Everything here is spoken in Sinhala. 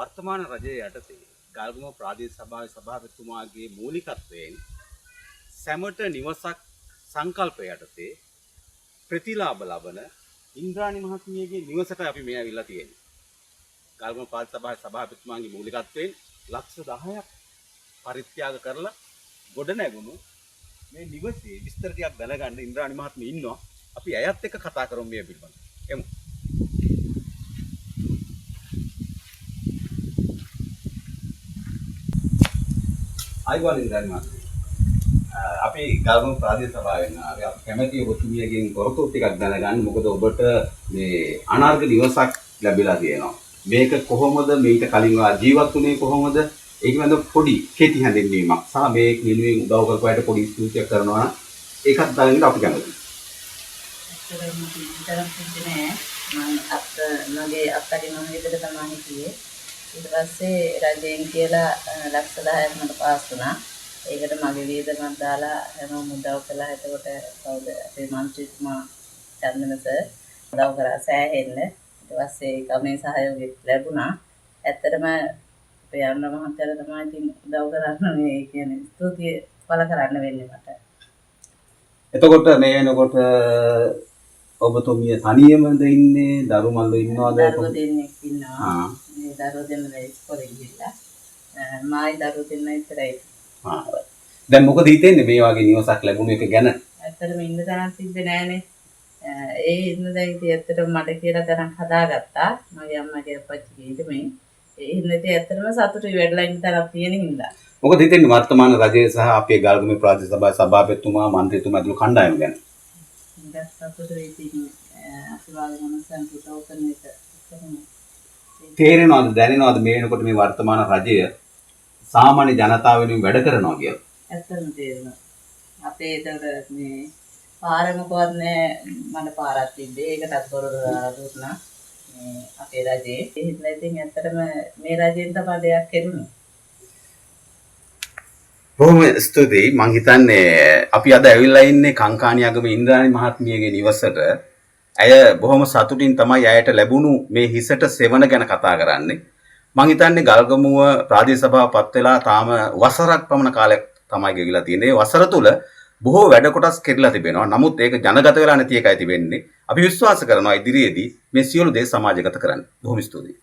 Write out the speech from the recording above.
වර්තමාන රජයේ යටතේ ගල්ගම ප්‍රාදේශීය සභාවේ සභාපතිතුමාගේ මූලිකත්වයෙන් සැමට නිවසක් සංකල්පය යටතේ ප්‍රතිලාභ ලබන ඉන්ද්‍රාණි මහත්මියගේ නිවසට අපි මේ ඇවිල්ලා තියෙන්නේ. ගල්ගම ප්‍රාදේශීය සභාවේ සභාපතිතුමාගේ මූලිකත්වයෙන් ලක්ෂ 10ක් පරිත්‍යාග කරලා ගොඩ නැගුණු මේ නිවසේ විස්තර ටිකක් දැනගන්න ඉන්ද්‍රාණි මහත්මිය ඉන්නවා. අපි ඇයත් එක්ක කතා කරමු මේ පිළිබඳව. එමු. අයිබෝන් ඉන්ද්‍රාණි මහත්මිය. අපි ගල්ගම ප්‍රාදේශීය සභාවෙන් ආවේ අපි කැමැති ඔබතුමියගෙන් තොරතුරු ටිකක් දැනගන්න. මොකද ඔබට මේ අනාර්ග නිවසක් ලැබිලා තියෙනවා. මේක කොහොමද මේක කලින් ජීවත් වුණේ කොහොමද? ඒක වෙනද පොඩි කෙටි හැඳින්වීමක්. සහ මේ නිලුවෙන් උදව් කරපු අයට පොඩි ස්තුතියක් කරනවා නම් ඒකත් දැනගන්න අපි කැමතියි. තරම් සිද්ධනේ මම මගේ අප්පගේ මම ගෙදර තමයි හිටියේ. ඊට පස්සේ රජෙන් කියලා ලක්ෂ 10ක් මට පාස් වුණා. ඒකට මගේ වේදනක් දාලා හැමෝම උදව් කළා. එතකොට කවුද අපේ මන්ත්‍රීතුමා චන්දන සර් උදව් කරා සෑහෙන්න. ඊට පස්සේ ගමේ සහයෝගය ලැබුණා. ඇත්තටම අපේ අන්න මහත්තයාලා තමයි ඉතින් උදව් කරන්න මේ කියන්නේ ස්තුතිය පළ කරන්න වෙන්නේ මට. එතකොට මේ වෙනකොට ඔබතුමිය තනියමද ඉන්නේ? දරුමල්ලෝ ඉන්නවද? දරුවෝ දෙන්නෙක් ඉන්නවා. මේ දරුවෝ දෙන්න ඉස්කෝලේ ගිහිල්ලා. මායි දරුවෝ දෙන්න ඉතරයි. දැන් මොකද හිතෙන්නේ මේ වගේ නිවසක් ලැබුණ එක ගැන? ඇත්තටම ඉන්න තරම් සිද්ධ නෑනේ. ඒ ඉන්න දැන් ඉතින් ඇත්තටම මට කියලා තරම් හදාගත්තා. මගේ අම්මගේ අප්පච්චිගේ ඉදමෙන්. ඒ ඉන්න ඉතින් ඇත්තටම සතුටුයි වැඩලා ඉන්න තරම් තියෙන හින්දා. මොකද හිතෙන්නේ වර්තමාන රජයේ සහ අපේ ගල්ගමේ ප්‍රාදේශීය සභාවේ සභාපතිතුමා මන්ත්‍රීතුමා ඇතුළු කණ්ඩායම ගැන? සතුටුයි ඉතින් අපි වාගේ මනසෙන් උදව් කරන එක කොහොමද? තේරෙනවද දැනෙනවද මේ වෙනකොට මේ වර්තමාන රජය සාමාන්‍ය ජනතාව වෙනුවෙන් වැඩ කරනවා කියලා? ඇත්තම තේරෙනවා. අපේ ඒතර මේ පාර මොකවත් නෑ මට පාරක් තිබ්බේ. ඒකටත් බොරොර දුන්නා. මේ අපේ රජේ. ඒ හින්දා ඉතින් ඇත්තටම මේ රජෙන් තමයි දෙයක් කෙරුණේ. බොහොම ස්තුතියි. මං හිතන්නේ අපි අද ඇවිල්ලා ඉන්නේ කංකානියාගම ඉන්ද්‍රාණි මහත්මියගේ නිවසට. ඇය බොහොම සතුටින් තමයි ඇයට ලැබුණු මේ හිසට සෙවණ ගැන කතා කරන්නේ. මං හිතන්නේ ගල්ගමුව ප්‍රාදේශීය සභාව පත් වෙලා තාම වසරක් පමණ කාලයක් තමයි ගෙවිලා තියෙන්නේ. ඒ වසර තුල බොහෝ වැඩ කොටස් කෙරලා තිබෙනවා. නමුත් ඒක ජනගත වෙලා නැති එකයි තිබෙන්නේ. අපි විශ්වාස කරනවා ඉදිරියේදී මේ සියලු දේ සමාජගත කරන්න. බොහොම ස්තුතියි.